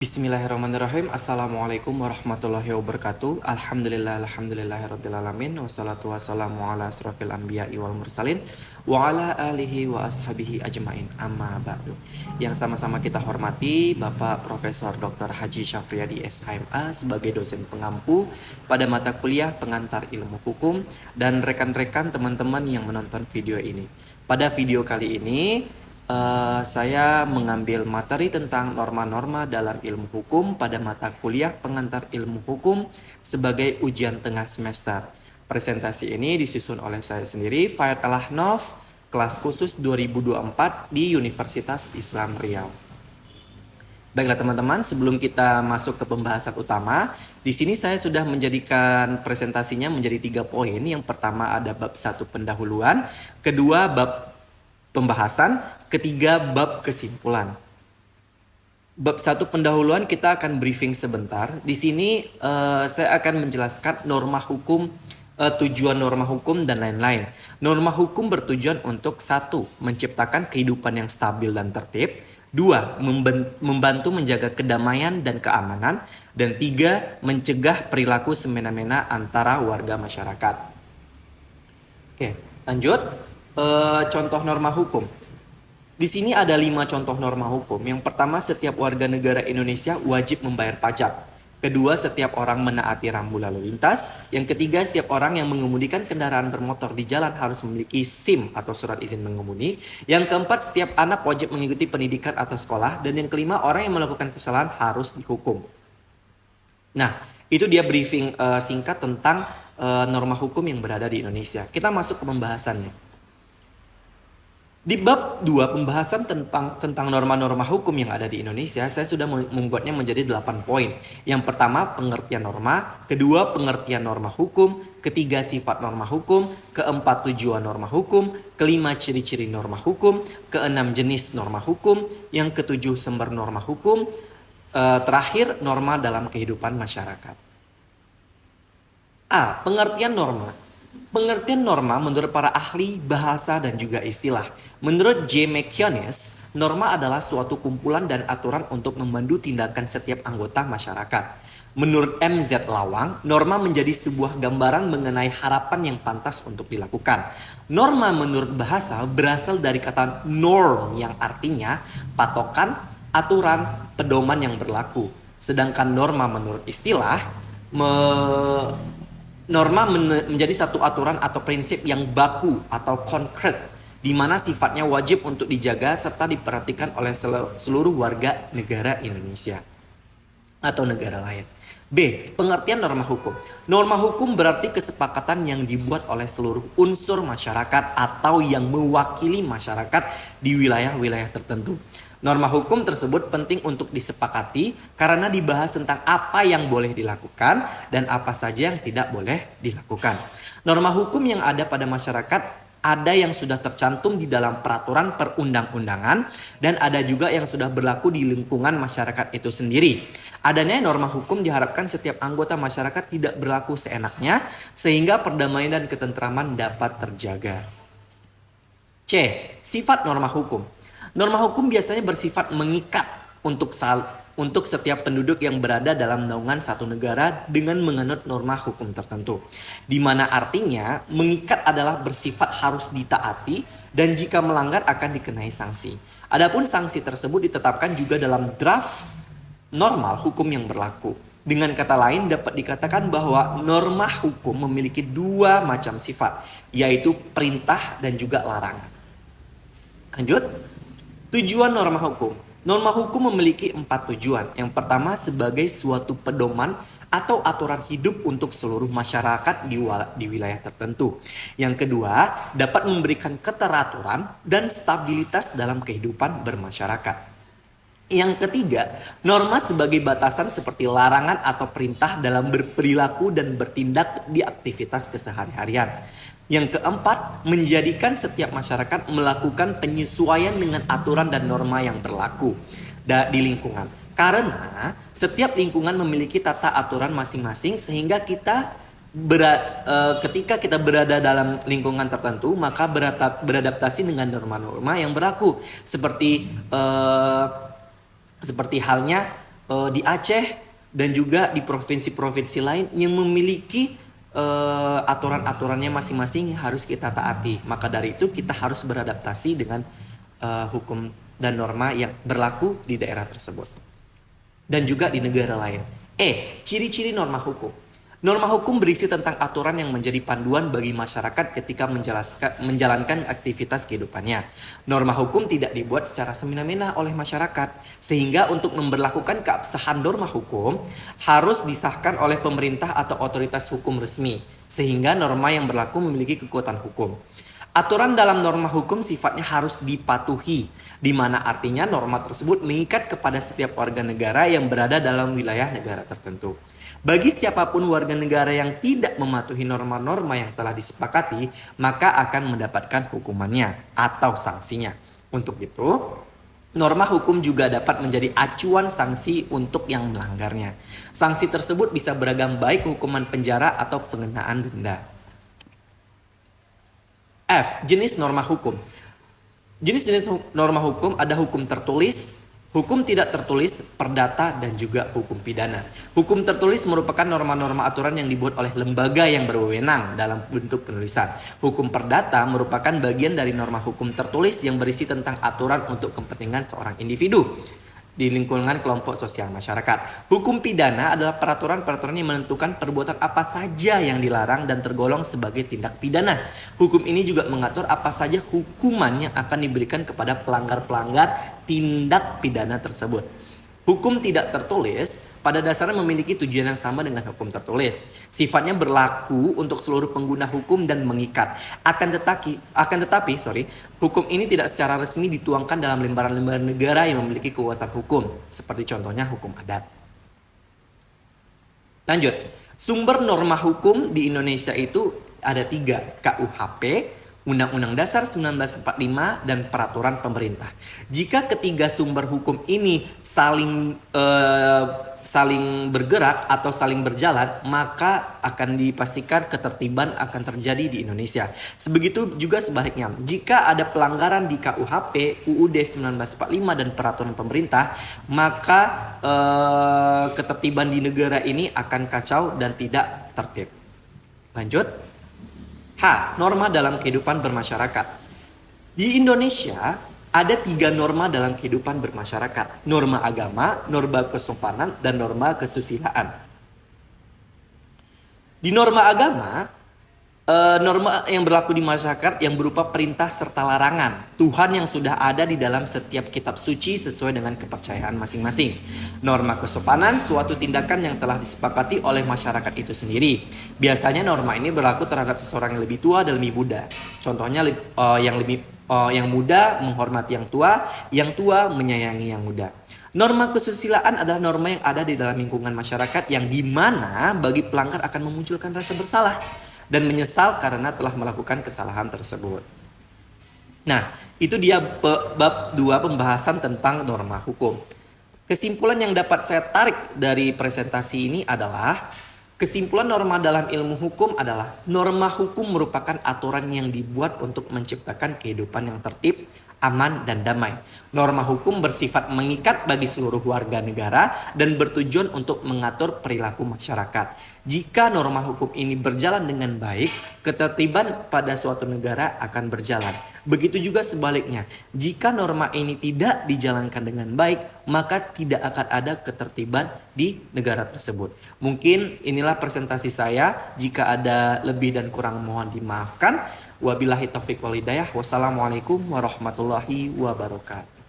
Bismillahirrahmanirrahim. Assalamualaikum warahmatullahi wabarakatuh. Alhamdulillahirrabbilalamin. Wassalatu wassalamu ala asrafil anbiya'i wal mursalin wa ala alihi wa ashabihi ajmain. Amma ba'du. Yang sama-sama kita hormati Bapak Profesor Dr. Haji Syafriyadi SHMA sebagai dosen pengampu pada mata kuliah pengantar ilmu hukum dan rekan-rekan teman-teman yang menonton video ini. Pada video kali ini saya mengambil materi tentang norma-norma dalam ilmu hukum pada mata kuliah pengantar ilmu hukum sebagai ujian tengah semester. Presentasi ini disusun oleh saya sendiri, Fayat Al-Ahnaf, kelas khusus 2024 di Universitas Islam Riau. Baiklah teman-teman, sebelum kita masuk ke pembahasan utama, di sini saya sudah menjadikan presentasinya menjadi 3 poin. Yang pertama ada bab 1 pendahuluan, kedua bab pembahasan, ketiga bab kesimpulan. Bab 1 pendahuluan kita akan briefing sebentar. Di sini saya akan menjelaskan norma hukum, tujuan norma hukum dan lain-lain. Norma hukum bertujuan untuk 1. Menciptakan kehidupan yang stabil dan tertib. 2. Membantu menjaga kedamaian dan keamanan. Dan 3. Mencegah perilaku semena-mena antara warga masyarakat. Oke, lanjut. Contoh norma hukum. Di sini ada 5 contoh norma hukum. Yang pertama, setiap warga negara Indonesia wajib membayar pajak. Kedua, setiap orang menaati rambu lalu lintas. Yang ketiga, setiap orang yang mengemudikan kendaraan bermotor di jalan harus memiliki SIM atau surat izin mengemudi. Yang keempat, setiap anak wajib mengikuti pendidikan atau sekolah. Dan yang kelima, orang yang melakukan kesalahan harus dihukum. Nah, itu dia briefing singkat tentang norma hukum yang berada di Indonesia. Kita masuk ke pembahasannya. Di bab 2 pembahasan tentang norma-norma hukum yang ada di Indonesia, saya sudah membuatnya menjadi 8 poin. Yang pertama, pengertian norma. Kedua, pengertian norma hukum. Ketiga, sifat norma hukum. Keempat, tujuan norma hukum. Kelima, ciri-ciri norma hukum. Keenam, jenis norma hukum. Yang ketujuh, sumber norma hukum. Terakhir, norma dalam kehidupan masyarakat. A. Pengertian norma. Pengertian norma menurut para ahli bahasa dan juga istilah. Menurut J. McInnes, norma adalah suatu kumpulan dan aturan untuk memandu tindakan setiap anggota masyarakat. Menurut M.Z. Lawang, norma menjadi sebuah gambaran mengenai harapan yang pantas untuk dilakukan. Norma menurut bahasa berasal dari kata norm yang artinya patokan, aturan, pedoman yang berlaku. Sedangkan norma menurut istilah norma menjadi satu aturan atau prinsip yang baku atau konkret, di mana sifatnya wajib untuk dijaga serta diperhatikan oleh seluruh warga negara Indonesia atau negara lain. B. Pengertian norma hukum. Norma hukum berarti kesepakatan yang dibuat oleh seluruh unsur masyarakat atau yang mewakili masyarakat di wilayah-wilayah tertentu. Norma hukum tersebut penting untuk disepakati karena dibahas tentang apa yang boleh dilakukan dan apa saja yang tidak boleh dilakukan. Norma hukum yang ada pada masyarakat ada yang sudah tercantum di dalam peraturan perundang-undangan dan ada juga yang sudah berlaku di lingkungan masyarakat itu sendiri. Adanya norma hukum diharapkan setiap anggota masyarakat tidak berlaku seenaknya sehingga perdamaian dan ketentraman dapat terjaga. C. Sifat norma hukum. Norma hukum biasanya bersifat mengikat untuk setiap penduduk yang berada dalam naungan satu negara dengan menganut norma hukum tertentu. Di mana artinya mengikat adalah bersifat harus ditaati dan jika melanggar akan dikenai sanksi. Adapun sanksi tersebut ditetapkan juga dalam draft normal hukum yang berlaku. Dengan kata lain dapat dikatakan bahwa norma hukum memiliki 2 macam sifat, yaitu perintah dan juga larangan. Lanjut. Tujuan norma hukum. Norma hukum memiliki 4 tujuan. Yang pertama sebagai suatu pedoman atau aturan hidup untuk seluruh masyarakat di wilayah tertentu. Yang kedua, dapat memberikan keteraturan dan stabilitas dalam kehidupan bermasyarakat. Yang ketiga, norma sebagai batasan seperti larangan atau perintah dalam berperilaku dan bertindak di aktivitas keseharian. Yang keempat, menjadikan setiap masyarakat melakukan penyesuaian dengan aturan dan norma yang berlaku di lingkungan. Karena setiap lingkungan memiliki tata aturan masing-masing sehingga ketika kita berada dalam lingkungan tertentu maka beradaptasi dengan norma-norma yang berlaku seperti halnya di Aceh dan juga di provinsi-provinsi lain yang memiliki aturan-aturannya masing-masing yang harus kita taati. Maka dari itu kita harus beradaptasi dengan hukum dan norma yang berlaku di daerah tersebut dan juga di negara lain. Ciri-ciri norma hukum. Norma hukum berisi tentang aturan yang menjadi panduan bagi masyarakat ketika menjalankan aktivitas kehidupannya. Norma hukum tidak dibuat secara semena-mena oleh masyarakat, sehingga untuk memberlakukan keabsahan norma hukum harus disahkan oleh pemerintah atau otoritas hukum resmi, sehingga norma yang berlaku memiliki kekuatan hukum. Aturan dalam norma hukum sifatnya harus dipatuhi, di mana artinya norma tersebut mengikat kepada setiap warga negara yang berada dalam wilayah negara tertentu. Bagi siapapun warga negara yang tidak mematuhi norma-norma yang telah disepakati, maka akan mendapatkan hukumannya atau sanksinya. Untuk itu, norma hukum juga dapat menjadi acuan sanksi untuk yang melanggarnya. Sanksi tersebut bisa beragam, baik hukuman penjara atau pengenaan denda. F. Jenis norma hukum. Jenis-jenis norma hukum ada hukum tertulis, hukum tidak tertulis, perdata, dan juga hukum pidana. Hukum tertulis merupakan norma-norma aturan yang dibuat oleh lembaga yang berwenang dalam bentuk penulisan. Hukum perdata merupakan bagian dari norma hukum tertulis yang berisi tentang aturan untuk kepentingan seorang individu di lingkungan kelompok sosial masyarakat. Hukum pidana adalah peraturan-peraturan yang menentukan perbuatan apa saja yang dilarang dan tergolong sebagai tindak pidana. Hukum ini juga mengatur apa saja hukuman yang akan diberikan kepada pelanggar-pelanggar tindak pidana tersebut. Hukum tidak tertulis pada dasarnya memiliki tujuan yang sama dengan hukum tertulis. Sifatnya berlaku untuk seluruh pengguna hukum dan mengikat. Akan tetapi, hukum ini tidak secara resmi dituangkan dalam lembaran-lembaran negara yang memiliki kekuatan hukum, seperti contohnya hukum adat. Lanjut, sumber norma hukum di Indonesia itu ada 3, KUHP, Undang-Undang Dasar 1945, dan peraturan pemerintah. Jika ketiga sumber hukum ini saling bergerak atau saling berjalan, maka akan dipastikan ketertiban akan terjadi di Indonesia. Sebegitu juga sebaliknya. Jika ada pelanggaran di KUHP, UUD 1945, dan peraturan pemerintah, maka ketertiban di negara ini akan kacau dan tidak tertib. Lanjut. H. Norma dalam kehidupan bermasyarakat. Di Indonesia ada 3 norma dalam kehidupan bermasyarakat. Norma agama, norma kesopanan, dan norma kesusilaan. Di norma agama, norma yang berlaku di masyarakat yang berupa perintah serta larangan Tuhan yang sudah ada di dalam setiap kitab suci sesuai dengan kepercayaan masing-masing. Norma kesopanan, suatu tindakan yang telah disepakati oleh masyarakat itu sendiri. Biasanya norma ini berlaku terhadap seseorang yang lebih tua dan lebih muda. Contohnya yang muda menghormati yang tua menyayangi yang muda. Norma kesusilaan adalah norma yang ada di dalam lingkungan masyarakat yang dimana bagi pelanggar akan memunculkan rasa bersalah dan menyesal karena telah melakukan kesalahan tersebut. Nah, itu dia bab 2 pembahasan tentang norma hukum. Kesimpulan yang dapat saya tarik dari presentasi ini adalah, kesimpulan norma dalam ilmu hukum adalah norma hukum merupakan aturan yang dibuat untuk menciptakan kehidupan yang tertib, aman, dan damai. Norma hukum bersifat mengikat bagi seluruh warga negara dan bertujuan untuk mengatur perilaku masyarakat. Jika norma hukum ini berjalan dengan baik, ketertiban pada suatu negara akan berjalan. Begitu juga sebaliknya, jika norma ini tidak dijalankan dengan baik, maka tidak akan ada ketertiban di negara tersebut. Mungkin inilah presentasi saya. Jika ada lebih dan kurang mohon dimaafkan. Wabillahi taufiq wal hidayah. Wassalamualaikum warahmatullahi wabarakatuh.